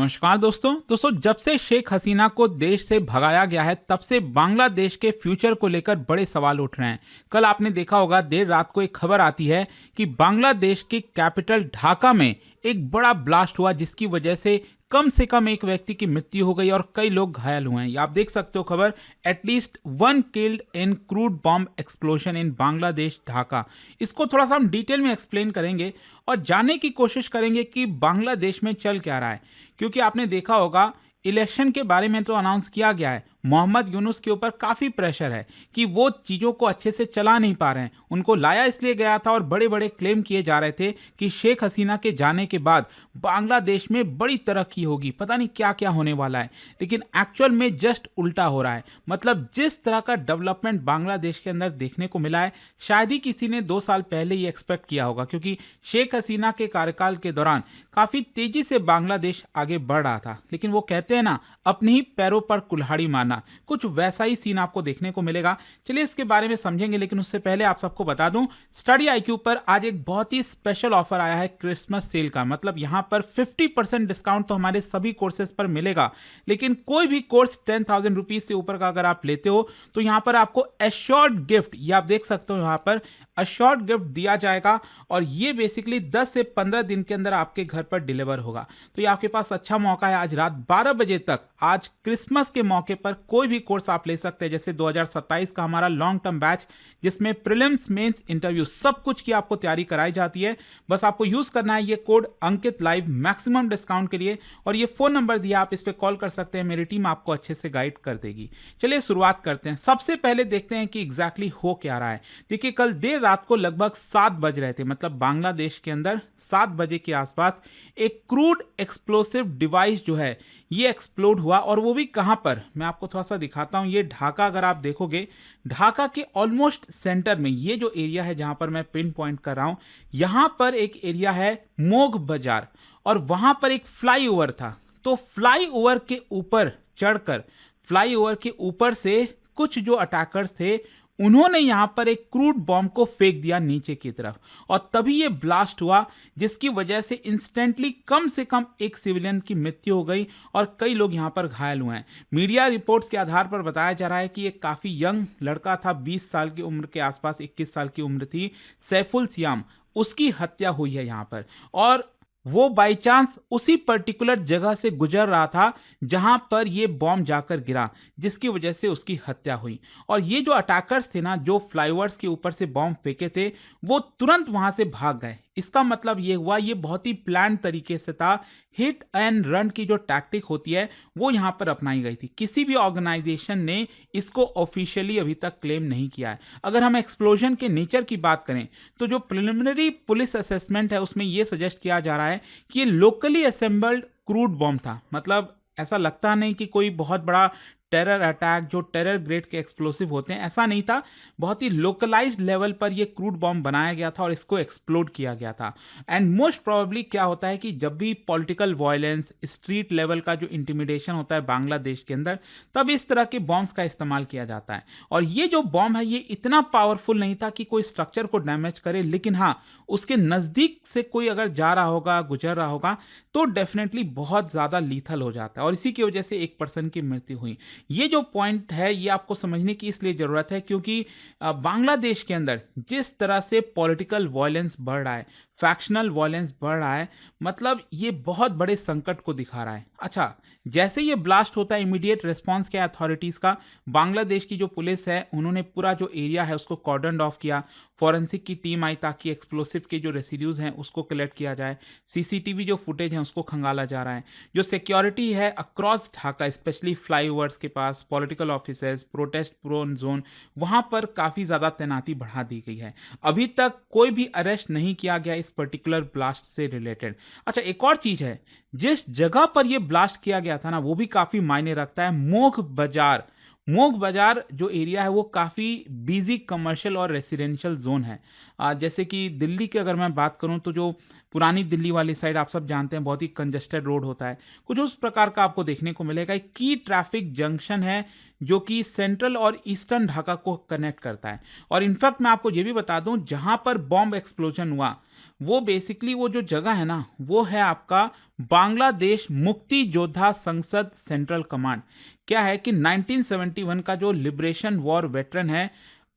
नमस्कार दोस्तों जब से शेख हसीना को देश से भगाया गया है तब से बांग्लादेश के फ्यूचर को लेकर बड़े सवाल उठ रहे हैं। कल आपने देखा होगा देर रात को एक खबर आती है कि बांग्लादेश की कैपिटल ढाका में एक बड़ा ब्लास्ट हुआ जिसकी वजह से कम एक व्यक्ति की मृत्यु हो गई और कई लोग घायल हुए हैं। ये आप देख सकते हो खबर, at least 1 killed in crude bomb explosion इन बांग्लादेश ढाका। इसको थोड़ा सा हम डिटेल में एक्सप्लेन करेंगे और जानने की कोशिश करेंगे कि बांग्लादेश में चल क्या रहा है, क्योंकि आपने देखा होगा इलेक्शन के बारे में तो अनाउंस किया गया है। मोहम्मद यूनुस के ऊपर काफ़ी प्रेशर है कि वो चीज़ों को अच्छे से चला नहीं पा रहे हैं। उनको लाया इसलिए गया था और बड़े बड़े क्लेम किए जा रहे थे कि शेख हसीना के जाने के बाद बांग्लादेश में बड़ी तरक्की होगी, पता नहीं क्या क्या होने वाला है। लेकिन एक्चुअल में जस्ट उल्टा हो रहा है। मतलब जिस तरह का डेवलपमेंट बांग्लादेश के अंदर देखने को मिला है, शायद ही किसी ने 2 साल पहले ये एक्सपेक्ट किया होगा, क्योंकि शेख हसीना के कार्यकाल के दौरान काफ़ी तेज़ी से बांग्लादेश आगे बढ़ रहा था। लेकिन वो कहते हैं ना, अपने ही पैरों पर कुल्हाड़ी मारना, कुछ वैसा ही सीन आपको देखने को मिलेगा। चलिए इसके बारे में समझेंगे, लेकिन उससे पहले आप सबको बता दूं, स्टडी आईक्यू पर आज एक बहुत ही स्पेशल ऑफर आया है क्रिसमस सेल का। मतलब यहां पर 50% डिस्काउंट तो हमारे सभी कोर्सेज पर मिलेगा, लेकिन कोई भी कोर्स 10,000 रुपीज से ऊपर का अगर आप लेते हो तो यहां पर आपको एश्योर्ड गिफ्ट, ये आप देख सकते हो यहां पर अश्योर्ड गिफ्ट दिया जाएगा और ये बेसिकली 10 से 15 दिन के अंदर आपके घर पर डिलीवर होगा। तो ये आपके पास अच्छा मौका है। आज रात 12 बजे तक, आज क्रिसमस के मौके पर कोई भी कोर्स आप ले सकते हैं। जैसे 2027 का हमारा लॉन्ग टर्म बैच, जिसमें प्रीलिम्स, मेंस, इंटरव्यू सब कुछ की आपको तैयारी कराई जाती है। बस आपको यूज करना है ये कोड अंकित लाइव मैक्सिमम डिस्काउंट के लिए, और ये फोन नंबर दिया, आप इस पर कॉल कर सकते हैं। मेरी टीम आपको अच्छे से गाइड कर देगी। चलिए शुरुआत करते हैं। सबसे पहले देखते हैं कि एग्जैक्टली हो क्या रहा है। देखिए कल देर रात को लगभग 7 बज रहे थे, मतलब बांग्लादेश के अंदर 7 बजे के आसपास एक क्रूड एक्सप्लोसिव डिवाइस जो है ये एक्सप्लोड हुआ। और वो भी कहां पर, मैं आपको थोड़ा सा दिखाता हूं। ये ढाका, अगर आप देखोगे ढाका के ऑलमोस्ट सेंटर में ये जो एरिया है जहां पर मैं पिन पॉइंट कर रहा हूं, यहां पर एक एरिया है मोग बाजार और वहां पर एक फ्लाईओवर था। तो फ्लाईओवर के ऊपर चढ़कर, फ्लाईओवर के ऊपर से कुछ जो अटैकर्स थे उन्होंने यहां पर एक क्रूड बॉम्ब को फेंक दिया नीचे की तरफ, और तभी ये ब्लास्ट हुआ, जिसकी वजह से इंस्टेंटली कम से कम एक सिविलियन की मृत्यु हो गई और कई लोग यहां पर घायल हुए हैं। मीडिया रिपोर्ट्स के आधार पर बताया जा रहा है कि ये काफी यंग लड़का था, 20 साल की उम्र के आसपास, 21 साल की उम्र थी, सैफुल सियाम, उसकी हत्या हुई है यहां पर। और वो बाई चांस उसी पर्टिकुलर जगह से गुजर रहा था जहां पर ये बॉम्ब जाकर गिरा, जिसकी वजह से उसकी हत्या हुई। और ये जो अटैकर्स थे ना, जो फ्लाईओवर्स के ऊपर से बॉम्ब फेंके थे, वो तुरंत वहां से भाग गए। इसका मतलब ये हुआ, ये बहुत ही प्लान तरीके से था। हिट एंड रन की जो टैक्टिक होती है वो यहां पर अपनाई गई थी। किसी भी ऑर्गेनाइजेशन ने इसको ऑफिशियली अभी तक क्लेम नहीं किया है। अगर हम एक्सप्लोजन के नेचर की बात करें तो जो प्रिलिमिनरी पुलिस असेसमेंट है उसमें यह सजेस्ट किया जा रहा है कि ये लोकली असेंबल्ड क्रूड बॉम्ब था। मतलब ऐसा लगता नहीं कि कोई बहुत बड़ा टेरर अटैक, जो टेरर ग्रेड के एक्सप्लोसिव होते हैं, ऐसा नहीं था। बहुत ही लोकलाइज्ड लेवल पर ये क्रूड बॉम्ब बनाया गया था और इसको एक्सप्लोड किया गया था। एंड मोस्ट प्रोबेबली क्या होता है कि जब भी पॉलिटिकल वायलेंस, स्ट्रीट लेवल का जो इंटिमिडेशन होता है बांग्लादेश के अंदर, तब इस तरह के बॉम्ब्स का इस्तेमाल किया जाता है। और ये जो बॉम्ब है ये इतना पावरफुल नहीं था कि कोई स्ट्रक्चर को डैमेज करे, लेकिन हाँ, उसके नज़दीक से कोई अगर जा रहा होगा, गुजर रहा होगा, तो डेफिनेटली बहुत ज़्यादा लीथल हो जाता है। और इसी की वजह से एक पर्सन की मृत्यु हुई। ये जो पॉइंट है ये आपको समझने की इसलिए ज़रूरत है क्योंकि बांग्लादेश के अंदर जिस तरह से पॉलिटिकल वायलेंस बढ़ रहा है, फैक्शनल वायलेंस बढ़ रहा है, मतलब ये बहुत बड़े संकट को दिखा रहा है। अच्छा, जैसे ये ब्लास्ट होता है, इमीडिएट रिस्पांस क्या अथॉरिटीज़ का, बांग्लादेश की जो पुलिस है उन्होंने पूरा जो एरिया है उसको कॉर्डन ऑफ किया। फॉरेंसिक की टीम आई ताकि एक्सप्लोसिव के जो रेसिड्यूज हैं उसको कलेक्ट किया जाए। सीसीटीवी जो फुटेज है उसको खंगाला जा रहा है। जो सिक्योरिटी है अक्रॉस ढाका, स्पेशली फ्लाईओवर्स के पास, political officers, protest prone zone, वहां पर काफ़ी ज़्यादा तैनाती बढ़ा दी गई है। अभी तक कोई भी अरेस्ट नहीं किया गया इस पर्टिकुलर ब्लास्ट से रिलेटेड। अच्छा, एक और चीज़ है, जिस जगह पर यह ब्लास्ट किया गया था ना, वो भी काफ़ी मायने रखता है। मोग बाजार, मोग बाजार जो एरिया है वो काफ़ी बिजी कमर्शियल और रेसिडेंशियल जोन है। जैसे कि दिल्ली की अगर मैं बात करूं तो जो पुरानी दिल्ली वाली साइड आप सब जानते हैं बहुत ही कंजेस्टेड रोड होता है, कुछ उस प्रकार का आपको देखने को मिलेगा। एक की ट्रैफिक जंक्शन है जो कि सेंट्रल और ईस्टर्न ढाका को कनेक्ट करता है। और इनफैक्ट मैं आपको ये भी बता दूं, जहां पर बॉम्ब एक्सप्लोजन हुआ वो बेसिकली वो जो जगह है ना, वो है आपका बांग्लादेश मुक्ति योद्धा संसद सेंट्रल कमांड। क्या है कि 1971 का जो लिबरेशन वॉर वेटरन है,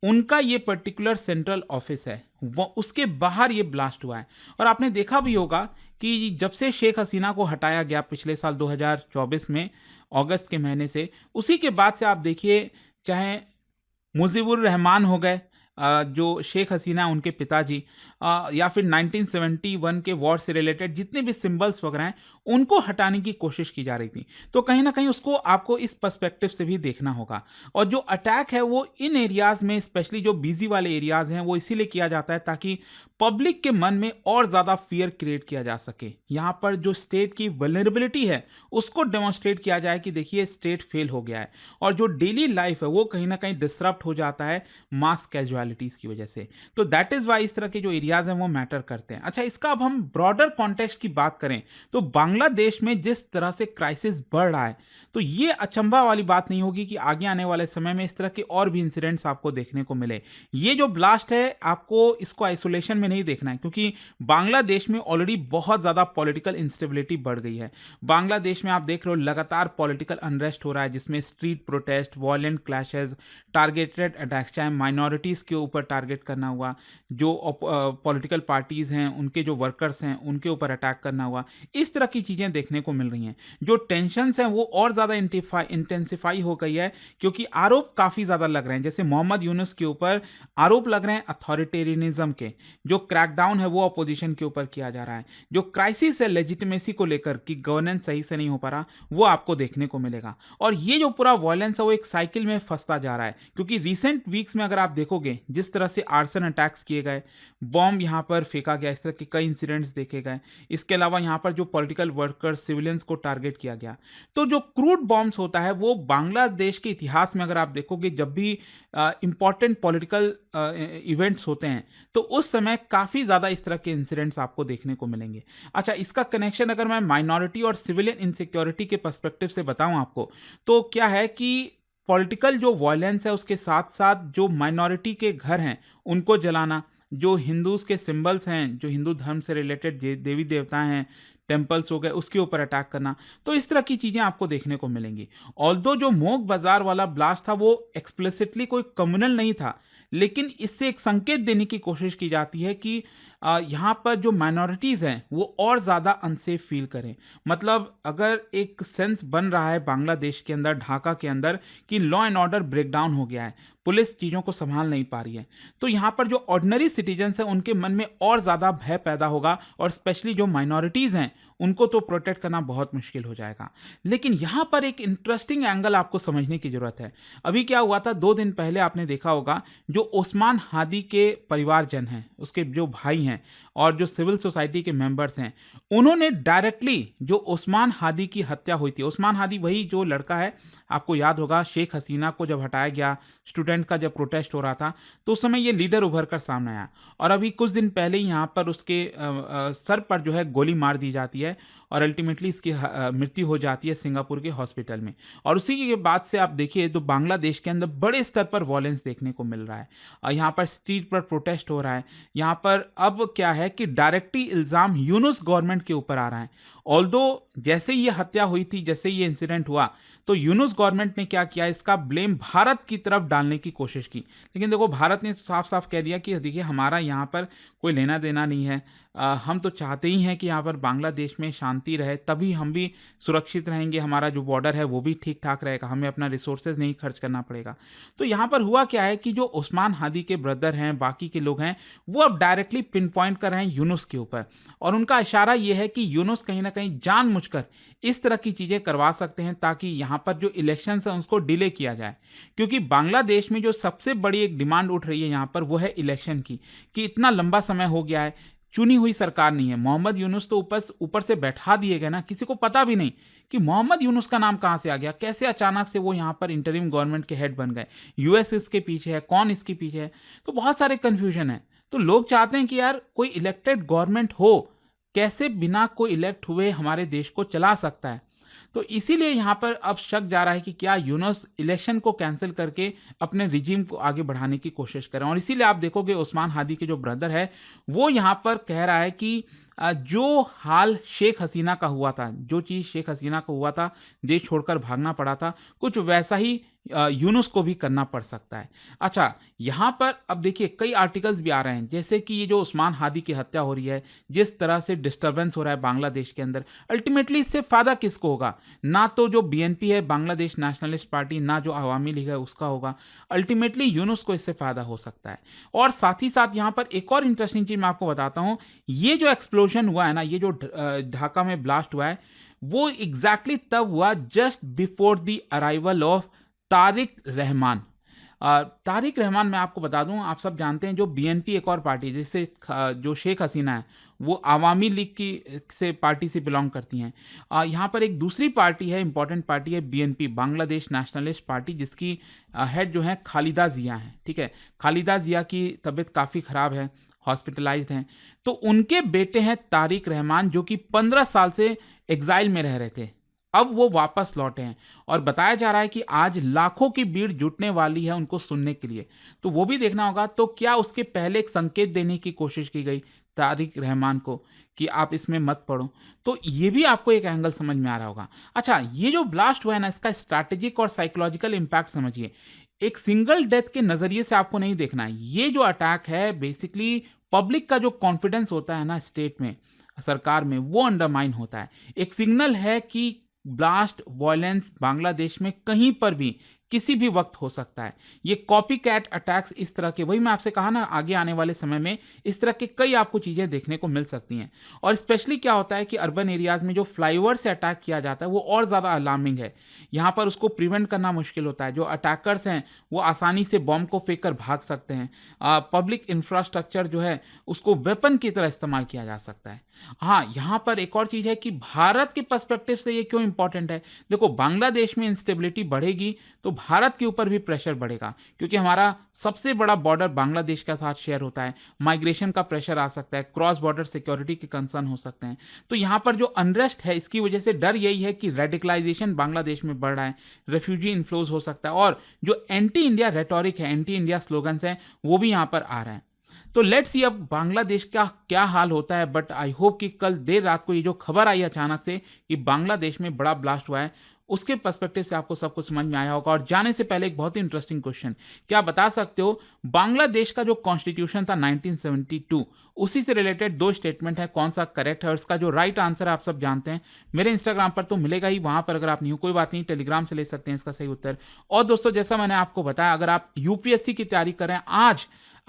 उनका ये पर्टिकुलर सेंट्रल ऑफिस है, वो उसके बाहर ये ब्लास्ट हुआ है। और आपने देखा भी होगा कि जब से शेख हसीना को हटाया गया पिछले साल 2024 में अगस्त के महीने से, उसी के बाद से आप देखिए, चाहे मुजीबुर रहमान हो गए, जो शेख हसीना उनके पिताजी, या फिर 1971 के वॉर से रिलेटेड जितने भी सिंबल्स वगैरह हैं, उनको हटाने की कोशिश की जा रही थी। तो कहीं ना कहीं उसको आपको इस पर्सपेक्टिव से भी देखना होगा। और जो अटैक है वो इन एरियाज में, स्पेशली जो बिजी वाले एरियाज हैं, वो इसीलिए किया जाता है ताकि पब्लिक के मन में और ज़्यादा फियर क्रिएट किया जा सके। यहाँ पर जो स्टेट की वल्नरेबिलिटी है उसको डेमोन्स्ट्रेट किया जाए कि देखिए स्टेट फेल हो गया है, और जो डेली लाइफ है वो कहीं ना कहीं डिसरप्ट हो जाता है मास कैजुअलिटीज़ की वजह से। तो दैट इज़ वाई इस तरह के जो एरियाज हैं वो मैटर करते हैं। अच्छा, इसका अब हम ब्रॉडर कॉन्टेक्स्ट की बात करें तो बांग्लादेश में जिस तरह से क्राइसिस बढ़ रहा है, तो ये अचंभा वाली बात नहीं होगी कि आगे आने वाले समय में इस तरह के और भी इंसिडेंट्स आपको देखने को मिले। ये जो ब्लास्ट है, आपको इसको आइसोलेशन में नहीं देखना है, क्योंकि बांग्लादेश में ऑलरेडी बहुत ज़्यादा पॉलिटिकल इंस्टेबिलिटी बढ़ गई है। बांग्लादेश में आप देख रहे हो लगातार पॉलिटिकल अनरेस्ट हो रहा है, जिसमें street protest, violent clashes, targeted attacks, चाहे माइनॉरिटीज़ के ऊपर टारगेट करना हुआ, जो पॉलिटिकल पार्टीज़ हैं उनके जो वर्कर्स हैं उनके ऊपर अटैक करना हुआ, इस तरह की चीज़ें देखने को मिल रही हैं। जो टेंशन्स हैं वो और ज़्यादा इंटेंसिफाई हो गई है, क्योंकि आरोप काफ़ी ज़्यादा लग रहे हैं। जैसे मोहम्मद यूनुस के ऊपर आरोप लग रहे हैं अथॉरिटेरियनिज्म के, जो क्रैकडाउन है वो अपोजिशन के ऊपर किया जा रहा है, जो क्राइसिस है लेजिटिमेसी को लेकर कि गवर्नेंस सही से नहीं हो पा रहा, वो आपको देखने को मिलेगा। और ये जो पूरा वायलेंस है वो एक साइकिल में फंसता जा रहा है, क्योंकि रिसेंट वीक्स में अगर आप देखोगे जिस तरह से आर्सन अटैक्स किए गए, बॉम्ब यहाँ पर फेंका गया, इस तरह के कई इंसिडेंट्स देखे गए। इसके अलावा यहाँ पर जो पॉलिटिकल वर्कर्स, सिविलियंस को टारगेट किया गया। तो जो क्रूड बॉम्ब्स होता है वो बांग्लादेश के इतिहास में अगर आप देखोगे, जब भी इंपॉर्टेंट पॉलिटिकल इवेंट्स होते हैं तो उस समय काफ़ी ज़्यादा इस तरह के इंसिडेंट्स आपको देखने को मिलेंगे। अच्छा, इसका कनेक्शन अगर मैं माइनॉरिटी और सिविलियन इनसिक्योरिटी के पर्सपेक्टिव से बताऊं आपको, तो क्या है कि पॉलिटिकल जो वायलेंस है उसके साथ साथ जो माइनॉरिटी के घर हैं उनको जलाना, जो हिंदूज के सिंबल्स हैं, जो हिंदू धर्म से रिलेटेड देवी देवता हैं, टेम्पल्स हो गए, उसके ऊपर अटैक करना, तो इस तरह की चीज़ें आपको देखने को मिलेंगी। ऑल्दो जो मोग बाजार वाला ब्लास्ट था वो एक्सप्लिसिटली कोई कम्युनल नहीं था, लेकिन इससे एक संकेत देने की कोशिश की जाती है कि यहाँ पर जो माइनॉरिटीज़ हैं वो और ज़्यादा अनसेफ फील करें। मतलब अगर एक सेंस बन रहा है बांग्लादेश के अंदर, ढाका के अंदर, कि लॉ एंड ऑर्डर ब्रेकडाउन हो गया है, पुलिस चीज़ों को संभाल नहीं पा रही है, तो यहाँ पर जो ऑर्डिनरी सिटीजन्स हैं उनके मन में और ज़्यादा भय पैदा होगा, और स्पेशली जो माइनॉरिटीज़ हैं उनको तो प्रोटेक्ट करना बहुत मुश्किल हो जाएगा। लेकिन यहाँ पर एक इंटरेस्टिंग एंगल आपको समझने की ज़रूरत है। अभी क्या हुआ था, 2 दिन पहले आपने देखा होगा, जो ओस्मान हादी के परिवारजन हैं, उसके जो भाई हैं और जो सिविल सोसाइटी के मेंबर्स हैं, उन्होंने डायरेक्टली जो ओस्मान हादी की हत्या हुई थी, ओस्मान हादी वही जो लड़का है, आपको याद होगा शेख हसीना को जब हटाया गया, स्टूडेंट का जब प्रोटेस्ट हो रहा था, तो उस समय ये लीडर उभर कर सामने आया, और अभी कुछ दिन पहले ही यहाँ पर उसके सर पर जो है गोली मार दी जाती है, और अल्टीमेटली इसकी मृत्यु हो जाती है सिंगापुर के हॉस्पिटल में। और उसी के बाद से आप देखिए तो बांग्लादेश के अंदर बड़े स्तर पर वॉयलेंस देखने को मिल रहा है, और यहाँ पर स्ट्रीट पर प्रोटेस्ट हो रहा है। यहाँ पर अब क्या है कि डायरेक्टली इल्ज़ाम यूनुस गवर्नमेंट के ऊपर आ रहा है। ऑल्दो जैसे ये हत्या हुई थी, जैसे ये इंसिडेंट हुआ, तो यूनुस गवर्नमेंट ने क्या किया, इसका ब्लेम भारत की तरफ डालने की कोशिश की। लेकिन देखो, भारत ने साफ साफ कह दिया कि देखिए हमारा यहाँ पर कोई लेना देना नहीं है, हम तो चाहते ही हैं कि यहाँ पर बांग्लादेश में शांति रहे, तभी हम भी सुरक्षित रहेंगे, हमारा जो बॉर्डर है वो भी ठीक ठाक रहेगा, हमें अपना रिसोर्सेज नहीं खर्च करना पड़ेगा। तो यहाँ पर हुआ क्या है कि जो ओस्मान हादी के ब्रदर हैं, बाकी के लोग हैं, वो अब डायरेक्टली पिन पॉइंट कर रहे हैं यूनुस के ऊपर, और उनका इशारा ये है कि यूनुस कहीं ना कहीं जानबूझकर इस तरह की चीज़ें करवा सकते हैं ताकि यहाँ पर जो इलेक्शंस हैं उसको डिले किया जाए। क्योंकि बांग्लादेश में जो सबसे बड़ी एक डिमांड उठ रही है यहाँ पर, वो है इलेक्शन की, कि इतना लंबा समय हो गया है, चुनी हुई सरकार नहीं है। मोहम्मद यूनुस तो ऊपर से बैठा दिए गए ना, किसी को पता भी नहीं कि मोहम्मद यूनुस का नाम कहाँ से आ गया, कैसे अचानक से वो यहाँ पर इंटरिम गवर्नमेंट के हेड बन गए, यूएस इसके पीछे है, कौन इसके पीछे है, तो बहुत सारे कन्फ्यूजन है। तो लोग चाहते हैं कि यार कोई इलेक्टेड गवर्नमेंट हो, कैसे बिना कोई इलेक्ट हुए हमारे देश को चला सकता है। तो इसीलिए यहाँ पर अब शक जा रहा है कि क्या यूनुस इलेक्शन को कैंसिल करके अपने रिजीम को आगे बढ़ाने की कोशिश करें। और इसीलिए आप देखोगे उस्मान हादी के जो ब्रदर है वो यहाँ पर कह रहा है कि जो हाल शेख हसीना का हुआ था, जो चीज़ शेख हसीना को हुआ था, देश छोड़कर भागना पड़ा था, कुछ वैसा ही यूनुस को भी करना पड़ सकता है। अच्छा, यहाँ पर अब देखिए कई आर्टिकल्स भी आ रहे हैं, जैसे कि ये जो उस्मान हादी की हत्या हो रही है, जिस तरह से डिस्टर्बेंस हो रहा है बांग्लादेश के अंदर, अल्टीमेटली इससे फ़ायदा किसको होगा? ना तो जो बीएनपी है, बांग्लादेश नेशनलिस्ट पार्टी, ना जो अवामी लीग है उसका होगा। अल्टीमेटली यूनुस को इससे फ़ायदा हो सकता है। और साथ ही साथ यहाँ पर एक और इंटरेस्टिंग चीज़ मैं आपको बताता हूँ, ये जो एक्सप्लोजन हुआ है ना, ये जो ढाका में ब्लास्ट हुआ है, वो एग्जैक्टली तब हुआ just before the arrival of Tariq Rahman. Tariq Rahman, मैं आपको बता दूं, आप सब जानते हैं जो बीएनपी एक और पार्टी जिससे जो शेख हसीना है वो अवामी लीग की से पार्टी से बिलोंग करती हैं। यहाँ पर एक दूसरी पार्टी है, इंपॉर्टेंट पार्टी है बीएनपी, बांग्लादेश नेशनलिस्ट पार्टी, जिसकी हेड जो है खालिदा जिया है। ठीक है, खालिदा जिया की तबीयत काफ़ी ख़राब है, हॉस्पिटलाइज्ड हैं। तो उनके बेटे हैं तारिक रहमान, जो कि 15 साल से एग्जाइल में रह रहे थे, अब वो वापस लौटे हैं और बताया जा रहा है कि आज लाखों की भीड़ जुटने वाली है उनको सुनने के लिए। तो वो भी देखना होगा। तो क्या उसके पहले एक संकेत देने की कोशिश की गई तारिक रहमान को कि आप इसमें मत पड़ो? तो ये भी आपको एक एंगल समझ में आ रहा होगा। अच्छा, ये जो ब्लास्ट हुआ है ना, इसका स्ट्रैटेजिक और साइकोलॉजिकल इंपैक्ट समझिए। एक सिंगल डेथ के नजरिए से आपको नहीं देखना है। ये जो अटैक है बेसिकली पब्लिक का जो कॉन्फिडेंस होता है ना स्टेट में, सरकार में, वो अंडरमाइन होता है। एक सिग्नल है कि ब्लास्ट वायलेंस बांग्लादेश में कहीं पर भी किसी भी वक्त हो सकता है। ये कॉपी कैट अटैक्स इस तरह के, वही मैं आपसे कहा ना, आगे आने वाले समय में इस तरह के कई आपको चीज़ें देखने को मिल सकती हैं। और स्पेशली क्या होता है कि अर्बन एरियाज में जो फ्लाईओवर से अटैक किया जाता है वो और ज़्यादा अलार्मिंग है। यहाँ पर उसको प्रिवेंट करना मुश्किल होता है। जो अटैकर्स हैं वो आसानी से बॉम्ब को फेंक कर भाग सकते हैं। पब्लिक इंफ्रास्ट्रक्चर जो है उसको वेपन की तरह इस्तेमाल किया जा सकता है। हाँ, यहाँ पर एक और चीज़ है कि भारत के पर्सपेक्टिव से ये क्यों इंपॉर्टेंट है। देखो, बांग्लादेश में इंस्टेबिलिटी बढ़ेगी तो भारत के ऊपर भी प्रेशर बढ़ेगा, क्योंकि हमारा सबसे बड़ा बॉर्डर बांग्लादेश के साथ शेयर होता है। माइग्रेशन का प्रेशर आ सकता है, क्रॉस बॉर्डर सिक्योरिटी के कंसर्न हो सकते हैं। तो यहाँ पर जो अनरेस्ट है, इसकी वजह से डर यही है कि रेडिकलाइजेशन बांग्लादेश में बढ़ रहा है, रेफ्यूजी इन्फ्लोज हो सकता है, और जो एंटी इंडिया रेटोरिक है, एंटी इंडिया स्लोगन्स हैं, वो भी यहाँ पर आ रहे हैं। तो लेट्स सी अब बांग्लादेश का क्या हाल होता है। बट आई होप कि कल देर रात को ये जो खबर आई अचानक से कि बांग्लादेश में बड़ा ब्लास्ट हुआ है, उसके पर्सपेक्टिव से आपको सब कुछ समझ में आया होगा। और जाने से पहले एक बहुत ही इंटरेस्टिंग क्वेश्चन, क्या आप बता सकते हो बांग्लादेश का जो कॉन्स्टिट्यूशन था 1972, उसी से रिलेटेड दो स्टेटमेंट है, कौन सा करेक्ट है? और इसका जो राइट आंसर है आप सब जानते हैं, मेरे इंस्टाग्राम पर तो मिलेगा ही, वहां पर अगर आप नहीं हो कोई बात नहीं, टेलीग्राम से ले सकते हैं इसका सही उत्तर। और दोस्तों, जैसा मैंने आपको बताया, अगर आप यूपीएससी की तैयारी करें,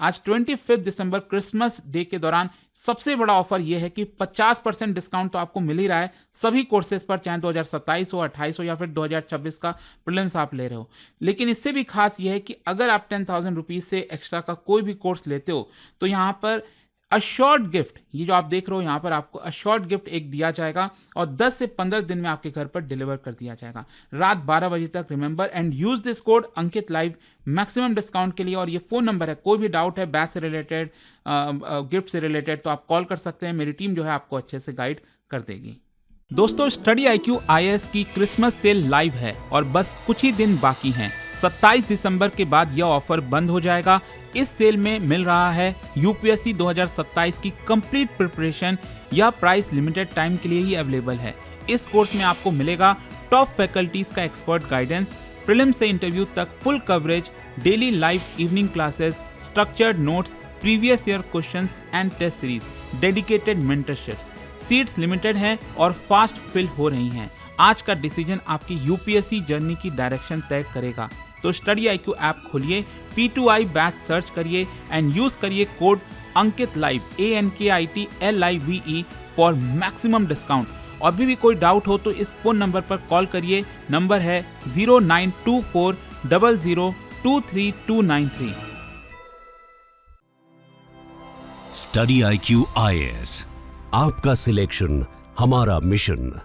आज 25 दिसंबर क्रिसमस डे के दौरान सबसे बड़ा ऑफर यह है कि 50% डिस्काउंट तो आपको मिल ही रहा है सभी कोर्सेज पर, चाहे 2027 हो, 28 हो या फिर 2026 का प्रीलिम्स आप ले रहे हो। लेकिन इससे भी खास यह है कि अगर आप 10,000 रुपीज से एक्स्ट्रा का कोई भी कोर्स लेते हो तो यहां पर अशॉर्ट गिफ्ट, ये जो आप देख रहे हो यहाँ पर, आपको अशॉर्ट गिफ्ट एक दिया जाएगा और 10 से 15 दिन में आपके घर पर डिलीवर कर दिया जाएगा रात 12 बजे तक। Remember and use this code Ankit live maximum discount के लिए। और ये फोन नंबर है, कोई भी डाउट है बैच से रिलेटेड, गिफ्ट से रिलेटेड, तो आप कॉल कर सकते हैं। मेरी टीम जो है आपको अच्छे से गाइड कर देगी। दोस्तों, स्टडी IQ IAS की क्रिसमस सेल लाइव है और बस कुछ ही दिन बाकी हैं। 27 दिसंबर के बाद यह ऑफर बंद हो जाएगा। इस सेल में मिल रहा है यूपीएससी 2027 की कंप्लीट प्रिपरेशन। यह प्राइस लिमिटेड टाइम के लिए ही अवेलेबल है। इस कोर्स में आपको मिलेगा टॉप फैकल्टीज का एक्सपर्ट गाइडेंस, प्रीलिम्स से इंटरव्यू तक full coverage, daily live evening classes, structured notes, previous year questions and test series, dedicated mentorships. Seats limited हैं और फास्ट फिल हो रही हैं। आज का डिसीजन आपकी यूपीएससी जर्नी की डायरेक्शन तय करेगा। तो स्टडी IQ ऐप खोलिए, P2I बैच सर्च करिए एंड यूज करिए code Ankit live ANKITLIVE for maximum discount. और भी कोई डाउट हो तो इस फोन नंबर पर कॉल करिए। नंबर है 092400239293। स्टडी IQ IAS, आपका सिलेक्शन हमारा मिशन।